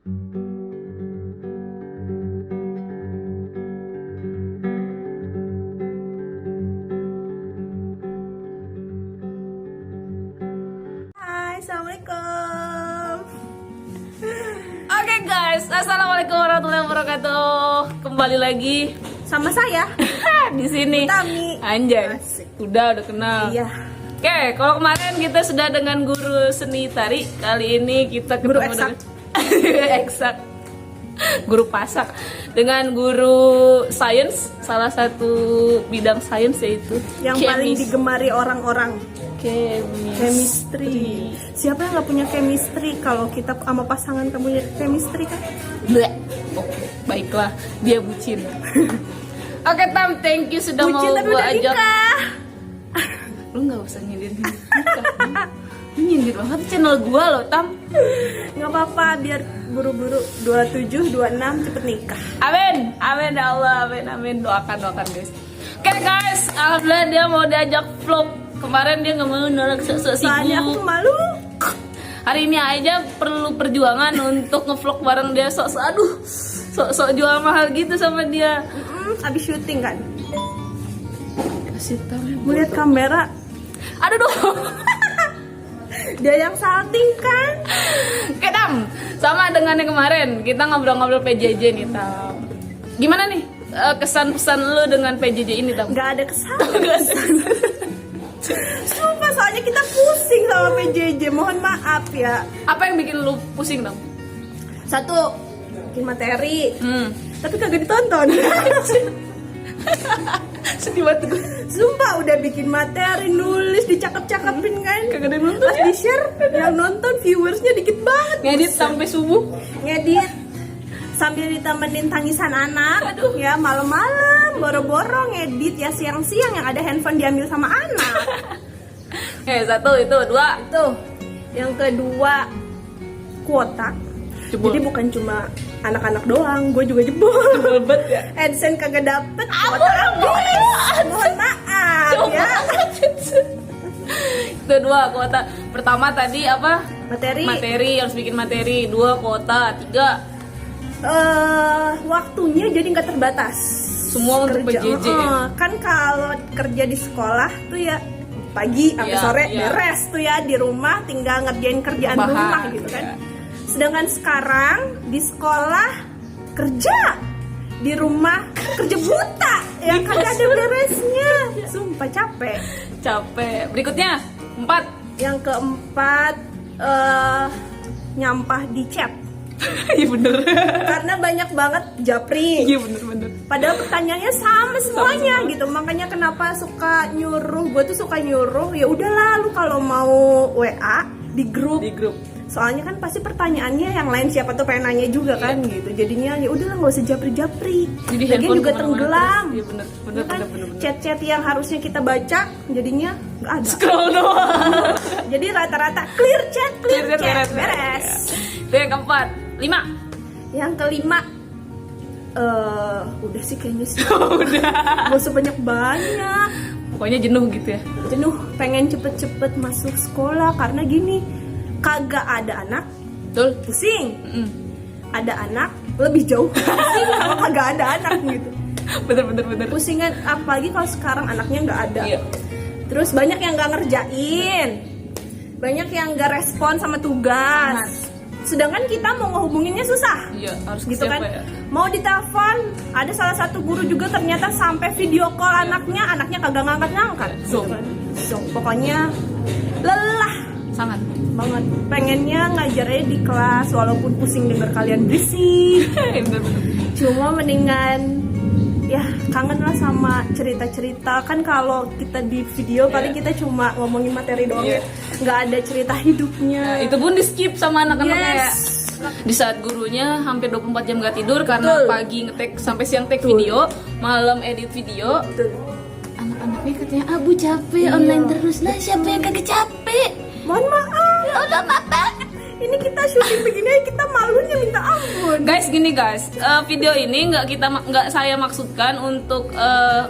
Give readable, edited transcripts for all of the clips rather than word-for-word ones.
Hai, assalamualaikum. Oke guys, assalamualaikum warahmatullahi wabarakatuh. Kembali lagi Sama saya, di sini. Utami. Anjay, Asik. udah kenal. Iya. Oke, kalau kemarin kita sudah dengan guru seni tari, kali ini kita ketemu Guru eksak. dengan eksak. Guru pasak dengan guru sains, salah satu bidang sains yaitu Yang paling digemari orang-orang, chemistry. Siapa yang nggak punya chemistry? Kalau kita sama pasangan kamu punya chemistry kan? Bleh. Oke, baiklah, dia bucin. Oke Tam, thank you sudah Bucin mau tapi gua udah ajak. nikah. Lu nggak usah nyindir nikah. Lu nyindir banget channel gua loh Tam. Nggak apa-apa, biar buru-buru 27, 26 cepet nikah. Amin, amin ya Allah, amin, amin. Doakan guys. Oke guys, alhamdulillah dia mau diajak vlog. Kemarin dia nggak mau nolak sok-sok Soalnya aku sibuk. malu. Hari ini aja perlu perjuangan untuk ngevlog bareng dia. Sok-sok jual mahal gitu sama dia. Abis syuting kan? Kasih tahu. Melihat kamera, Aduh dong. dia yang salting kan? Oke Tam, sama dengan yang kemarin kita ngobrol-ngobrol PJJ nih Tam. Gimana nih kesan pesan lu dengan PJJ ini Tam? Nggak ada kesan. Sumpah, soalnya kita pusing sama PJJ. Mohon maaf ya. Apa yang bikin lu pusing Tam? Satu, bikin materi, tapi kagak ditonton. Sedih banget gue. Sumpah, udah bikin materi, nulis, dicakep-cakepin kan. Kagak ada yang nonton Pas ya? di-share, yang nonton viewersnya dikit banget. Ngedit sampai subuh. Ngedit sambil ditemenin tangisan anak. Aduh. Ya malam-malam, boro-boro ngedit ya siang-siang yang ada handphone diambil sama anak. Satu itu, dua. Itu. Yang kedua, kuota. Jebol. Jadi bukan cuma anak-anak doang, gue juga jebol. Belbet ya. AdSense kagak dapet, kuota habis. Mohon maaf ya. Itu dua kuota. Pertama tadi apa? Materi. Materi, harus bikin materi. Dua kuota. Tiga, Waktunya jadi nggak terbatas. semua untuk Kerja. PJJ ya? Kan kalau kerja di sekolah tuh ya pagi sampai Iya, sore iya. beres tuh ya, di rumah tinggal ngerjain kerjaan Bahan, rumah gitu kan. iya. Sedangkan sekarang di sekolah kerja, di rumah kerja buta ya, kagak ada beresnya. Sumpah capek. Capek. Berikutnya, 4. Yang keempat, nyampah di chat. Iya bener. Karena banyak banget japri. Iya bener. Padahal pertanyaannya sama semuanya Sama. gitu. Makanya kenapa suka nyuruh, gue tuh suka nyuruh, ya udahlah lu kalau mau WA di grup. Di grup. Soalnya kan pasti pertanyaannya yang lain siapa tuh pengen nanya juga kan gitu. Jadinya ya udahlah nggak usah japri-japri. Jadi Lagian handphone juga kemana-mana tenggelam. terus. Iya bener. Ya kan? Chat-chat yang harusnya kita baca jadinya nggak ada. Scroll doang. Jadi rata-rata clear chat, Beres. beres. Itu yang keempat. 5. Yang kelima, udah sih kayaknya sih. Udah. Gak usah banyak-banyak. Pokoknya jenuh gitu ya. Jenuh, pengen cepet-cepet masuk sekolah. Karena gini, kagak ada anak, Betul. pusing. Mm. Ada anak, lebih jauh pusing kalau kagak ada anak gitu. Bener. Pusingan, apalagi kalau sekarang anaknya nggak ada. Iya. Terus banyak yang nggak ngerjain, banyak yang nggak respon sama tugas. Sedangkan kita mau ngehubunginnya susah. Iya, harus Gitu siapa kan? ya? Mau ditelepon, ada salah satu guru juga ternyata sampai video call anaknya kagak ngangkat-ngangkat. Zoom. Gitu kan? Zoom. Pokoknya lelah Sangat. banget. Pengennya ngajarnya di kelas walaupun pusing denger kalian berisik. Bener. Cuma mendingan ya kangen lah sama cerita-cerita. Kan kalau kita di video paling kita cuma ngomongin materi doang. Iya. Nggak ada cerita hidupnya. Nah, itu pun di skip sama anak-anaknya ya. Yes. Di saat gurunya hampir 24 jam gak tidur karena Betul. pagi ngetek sampai siang take Betul. video, malam edit video. Betul. Anak-anaknya katanya, "Abu capek online terus." Lah, siapa yang kagak capek? Mohon maaf. Ya udah apa? Ini kita syuting begini kita malunya minta ampun. Guys, gini guys, video ini nggak saya maksudkan untuk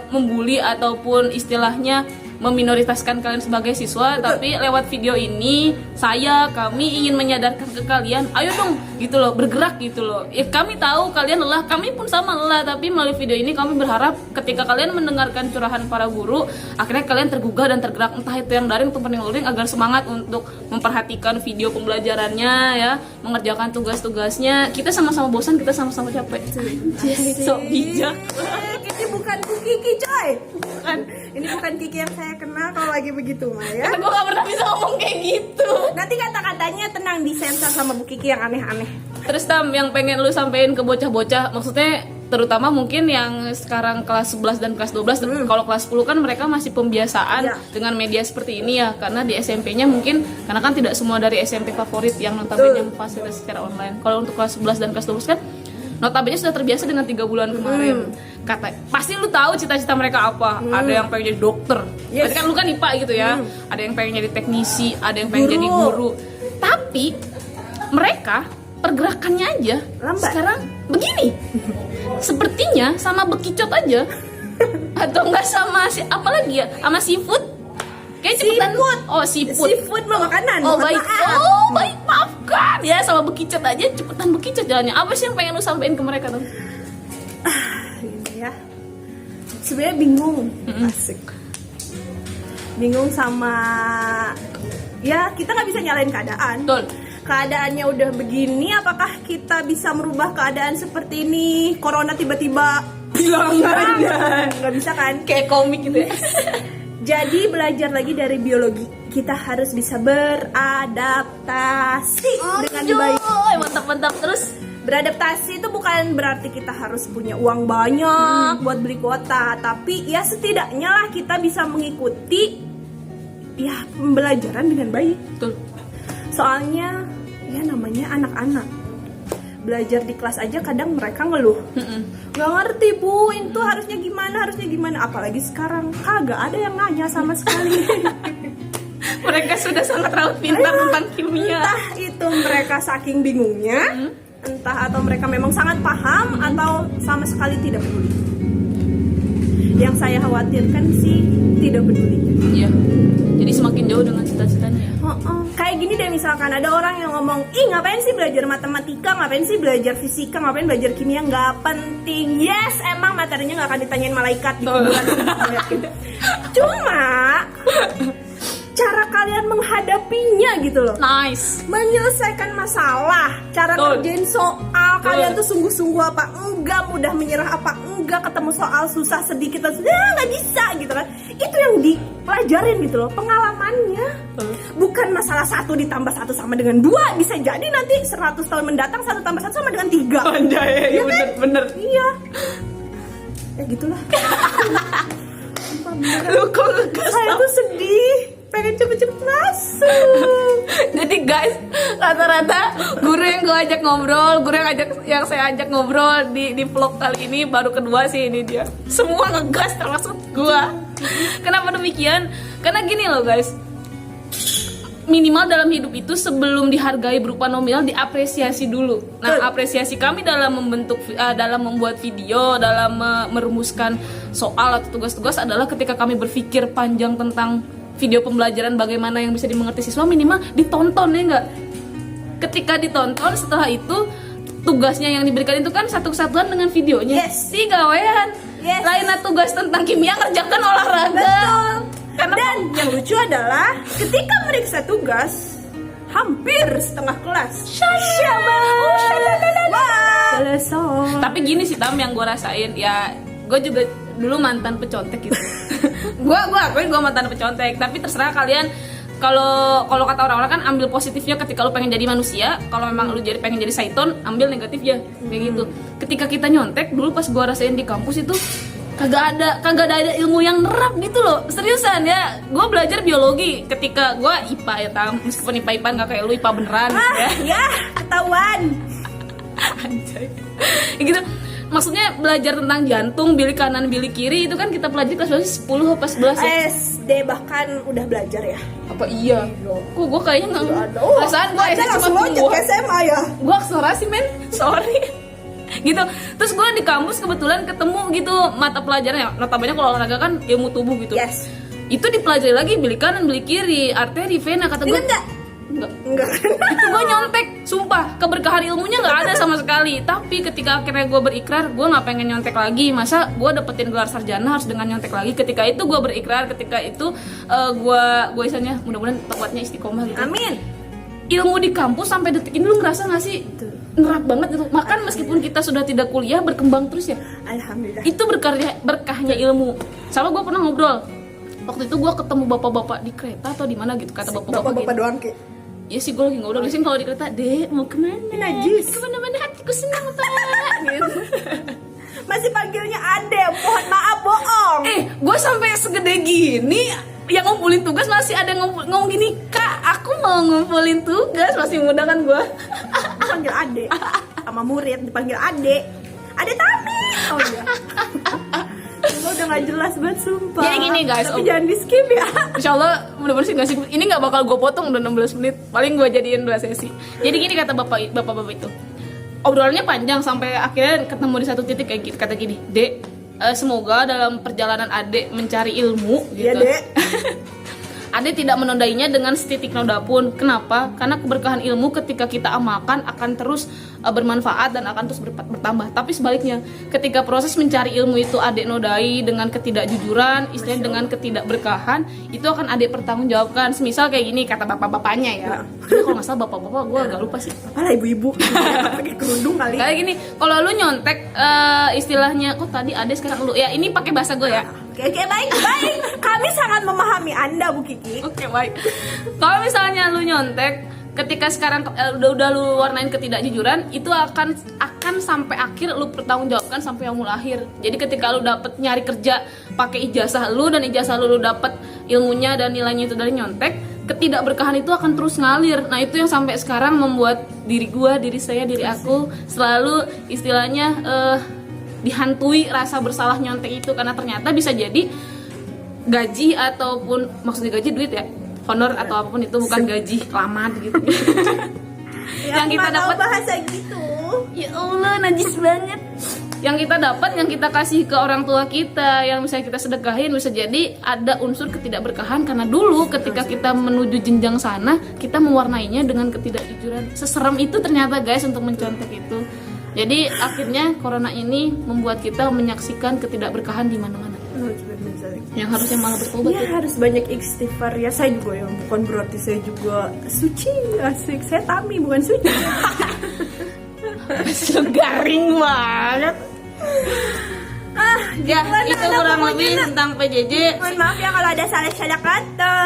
membuli ataupun istilahnya meminoritaskan kalian sebagai siswa. Tapi lewat video ini kami ingin menyadarkan ke kalian, ayo dong gitu loh, bergerak gitu loh. Ya kami tahu kalian lelah, kami pun sama lelah, tapi melalui video ini kami berharap ketika kalian mendengarkan curahan para guru, akhirnya kalian tergugah dan tergerak, entah itu yang daring ataupun yang luring, agar semangat untuk memperhatikan video pembelajarannya ya, mengerjakan tugas-tugasnya. Kita sama-sama bosan, kita sama-sama capek. So bijak. Ini bukan Kiki coy. Bukan. Ini bukan Kiki yang saya kenal kalau lagi begitu mah ya. Gue gak pernah bisa ngomong kayak gitu. Nanti kata-katanya tenang disensor sama Bu Kiki yang aneh-aneh. Terus Tam, yang pengen lu sampein ke bocah-bocah, maksudnya terutama mungkin yang sekarang kelas 11 dan kelas 12. Kalau kelas 10 kan mereka masih pembiasaan dengan media seperti ini ya, karena di SMP-nya mungkin, karena kan tidak semua dari SMP favorit yang notabene memfasilitasi secara online. Kalau untuk kelas 11 dan kelas 12 kan notabene sudah terbiasa dengan 3 bulan kemarin. Pasti lu tahu cita-cita mereka apa. Ada yang pengen jadi dokter. Berarti kan lu kan IPA gitu ya. Ada yang pengen jadi teknisi, ada yang pengen jadi guru. Tapi mereka pergerakannya aja lambat. Sekarang begini. Sepertinya sama bekicot aja. Atau enggak sama apa lagi ya? Sama seafood. Kayak cepetan. Seafood. Seafood mah makanan. Baik, maafkan. Ya sama bekicot aja, cepetan bekicot jalannya. Apa sih yang pengen lu sampein ke mereka tuh? Ini ya. Sebenarnya bingung. Asik. Bingung sama, ya kita nggak bisa nyalain keadaan. Betul. Keadaannya udah begini, apakah kita bisa merubah keadaan seperti ini? Corona tiba-tiba hilang aja. Nggak bisa kan? Kayak komik gitu ya. Jadi belajar lagi dari biologi. Kita harus bisa beradaptasi dengan baik. Mantap terus. Beradaptasi itu bukan berarti kita harus punya uang banyak buat beli kuota, tapi ya setidaknya lah kita bisa mengikuti ya pembelajaran dengan baik. Betul. Soalnya ya namanya anak-anak. Belajar di kelas aja kadang mereka ngeluh. Nggak ngerti Bu, itu harusnya gimana. Apalagi sekarang kagak ada yang nanya sama sekali. Mereka sudah sangat raut pintar tentang kimia. Entah itu mereka saking bingungnya, entah atau mereka memang sangat paham atau sama sekali tidak peduli. Yang saya khawatirkan sih tidak peduli. Iya. Jadi semakin jauh dengan cita-citanya. Kayak gini deh, misalkan ada orang yang ngomong, ih ngapain sih belajar matematika, ngapain sih belajar fisika, ngapain belajar kimia, nggak penting. Yes, emang materinya nggak akan ditanyain malaikat di kuburan. Cuma cara kalian menghadapinya gitu loh. Nice. Menyelesaikan masalah, cara kerjain soal, kalian tuh sungguh-sungguh apa enggak, mudah menyerah apa enggak, ketemu soal susah sedikit langsung nggak bisa gitu kan. Itu yang dipelajarin gitu loh, pengalamannya. Bukan masalah 1 ditambah 1 sama dengan 2. Bisa jadi nanti 100 tahun mendatang 1 tambah 1 sama dengan 3. Anjay, ya bener. Iya. Ya gitulah. Lu kok ngegas? Saya tuh sedih, pengen cepet-cepet masuk. Jadi guys, rata-rata guru yang gue ajak ngobrol, yang saya ajak ngobrol di vlog kali ini baru kedua sih ini dia. Semua ngegas termasuk gue. Kenapa demikian? Karena gini loh guys, minimal dalam hidup itu sebelum dihargai berupa nominal diapresiasi dulu. Nah, apresiasi kami dalam membuat video, dalam merumuskan soal atau tugas-tugas adalah ketika kami berpikir panjang tentang video pembelajaran bagaimana yang bisa dimengerti siswa, minimal ditonton ya enggak. Ketika ditonton, setelah itu tugasnya yang diberikan itu kan satu kesatuan dengan videonya. Yes. Gawean. Yes. Lainnya tugas tentang kimia kerjakan olahraga. Betul. Dan yang lucu adalah ketika meriksa tugas hampir setengah kelas. Selesai. Tapi gini sih Tam, yang gue rasain ya, gue juga dulu mantan pecontek gitu. gue akuin gue mantan pecontek, tapi terserah kalian. Kalau kata orang-orang kan ambil positifnya ketika lu pengen jadi manusia, kalau memang lu pengen jadi Saiton, ambil negatifnya kayak gitu. Ketika kita nyontek dulu pas gue rasain di kampus itu kagak ada ilmu yang nerap gitu loh, seriusan ya. Gue belajar biologi ketika gue IPA ya Tam, meskipun IPA nggak kayak lu IPA beneran ya ketahuan. Anjay gitu. Maksudnya belajar tentang jantung, bilik kanan, bilik kiri itu kan kita pelajari kelas 10 atau 11 ya? SD bahkan udah belajar ya? Apa iya? Kok gue kayaknya nggak perasaan gue SD cuma 2 SMA ya? Gue akselerasi men, sorry gitu. Terus gue di kampus kebetulan ketemu gitu mata pelajaran ya, notabene kalau olahraga kan ilmu tubuh gitu. Yes. Itu dipelajari lagi, beli kanan, beli kiri, arteri, vena, kata gue. Enggak. Itu gue nyontek, sumpah. Keberkahan ilmunya nggak ada sama sekali. Tapi ketika akhirnya gue berikrar, gue nggak pengen nyontek lagi. Masa gue dapetin gelar sarjana harus dengan nyontek lagi? Ketika itu gue berikrar, ketika itu gue istilahnya mudah-mudahan tobatnya istiqomah gitu. Amin. Ilmu di kampus sampai detik ini lu ngerasa nggak sih? Nerap banget gitu. Makan meskipun kita sudah tidak kuliah, berkembang terus ya. Alhamdulillah. Itu berkahnya ilmu. Sama gue pernah ngobrol. Waktu itu gue ketemu bapak-bapak di kereta atau di mana gitu, kata bapak-bapak gitu. doang Ki. Iya sih, gue lagi ngobrol sih kalau di kereta, Dek mau kemana? Najis. Kemana-mana hatiku senang Pak. Gitu. Masih panggilnya Ade, mohon maaf bohong. Gue sampai segede gini yang ngumpulin tugas masih ada ngomong gini, Kak, aku mau ngumpulin tugas, masih muda kan gue. Panggil Ade. Sama murid dipanggil Ade. Ade Tami. Oh iya. Lo udah gak jelas banget sumpah. Jadi gini guys, tapi jangan di skip ya. Insya Allah mudah-mudahan sih nggak sih. Ini nggak bakal gue potong, udah 16 menit. Paling gue jadiin 2 sesi. Jadi gini kata bapak itu. Obrolannya panjang sampai akhirnya ketemu di satu titik kayak gitu. Kata gini, Dek, semoga dalam perjalanan Adek mencari ilmu gitu. Iya, Dek. Ade tidak menodainya dengan setitik noda pun. Kenapa? Karena keberkahan ilmu ketika kita amalkan akan terus bermanfaat dan akan terus bertambah. Tapi sebaliknya, ketika proses mencari ilmu itu Ade nodai dengan ketidakjujuran, istilahnya dengan ketidakberkahan, itu akan Ade pertanggungjawabkan. Semisal kayak gini kata bapak-bapaknya ya. Kalau nggak salah bapak-bapak, gue agak lupa sih. Apalah ibu-ibu pakai kerudung kali. Kayak gini, kalau lu nyontek istilahnya, kok tadi Ade sekarang lu ya, ini pakai bahasa gue ya. Oke, baik. Kami sangat memahami Anda, Bu Kiki. Oke, baik. Kalau misalnya lu nyontek, ketika sekarang udah lu warnain ketidakjujuran, itu akan sampai akhir lu pertanggungjawabkan sampai yaumul akhir. Jadi ketika lu dapet nyari kerja pakai ijazah lu dan ijazah lu dapet ilmunya dan nilainya itu dari nyontek, ketidakberkahan itu akan terus ngalir. Nah, itu yang sampai sekarang membuat diri aku selalu istilahnya dihantui rasa bersalah nyontek itu, karena ternyata bisa jadi gaji ataupun maksudnya gaji duit ya, honor atau apapun itu bukan gaji lama gitu. Yang kita dapat bahasa gitu. Ya Allah, najis banget. Yang kita dapat, yang kita kasih ke orang tua kita, yang misalnya kita sedekahin, bisa jadi ada unsur ketidakberkahan karena dulu ketika kita menuju jenjang sana, kita mewarnainya dengan ketidakjujuran. Seserem itu ternyata guys untuk mencontek itu. Jadi akhirnya corona ini membuat kita menyaksikan ketidakberkahan di mana-mana. Yang harusnya malah bertobat. Ya, harus banyak istighfar ya. Saya juga ya, bukan berarti saya juga suci, asik. Saya Tami, bukan suci. Garing banget. Ya, itu kurang lebih tentang PJJ. Mohon maaf ya kalau ada salah kata.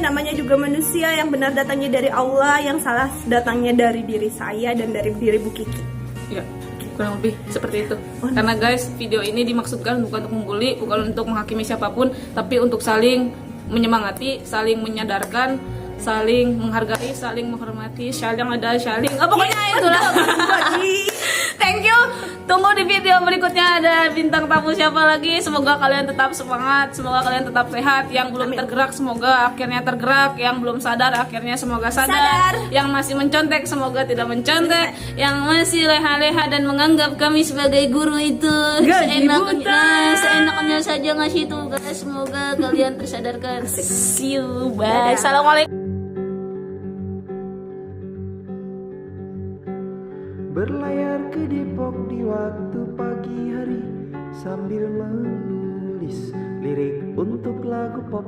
Namanya juga manusia, yang benar datangnya dari Allah, yang salah datangnya dari diri saya dan dari diri Bu Kiki. Ya, kurang lebih seperti itu. Karena guys, video ini dimaksudkan bukan untuk membuli, bukan untuk menghakimi siapapun, tapi untuk saling menyemangati, saling menyadarkan, saling menghargai, saling menghormati, saling pokoknya itulah. Thank you. Tunggu di video berikutnya ada bintang tamu siapa lagi. Semoga kalian tetap semangat, semoga kalian tetap sehat. Yang belum tergerak semoga akhirnya tergerak, yang belum sadar akhirnya semoga sadar. Yang masih mencontek semoga tidak mencontek. Yang masih leha-leha dan menganggap kami sebagai guru itu seenaknya saja ngasih tugas, semoga kalian tersadarkan. See you, bye. Assalamualaikum. Berlayar ke Depok di waktu pagi hari sambil menulis lirik untuk lagu pop.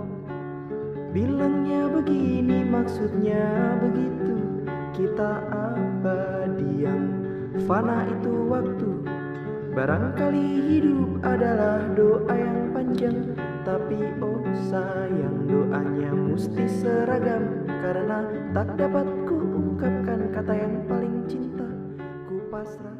Bilangnya begini, maksudnya begitu. Kita abadi, yang fana itu waktu. Barangkali hidup adalah doa yang panjang, tapi oh sayang, doanya mesti seragam. Karena tak dapat ku ungkapkan kata yang paling cinta, ku pasrah.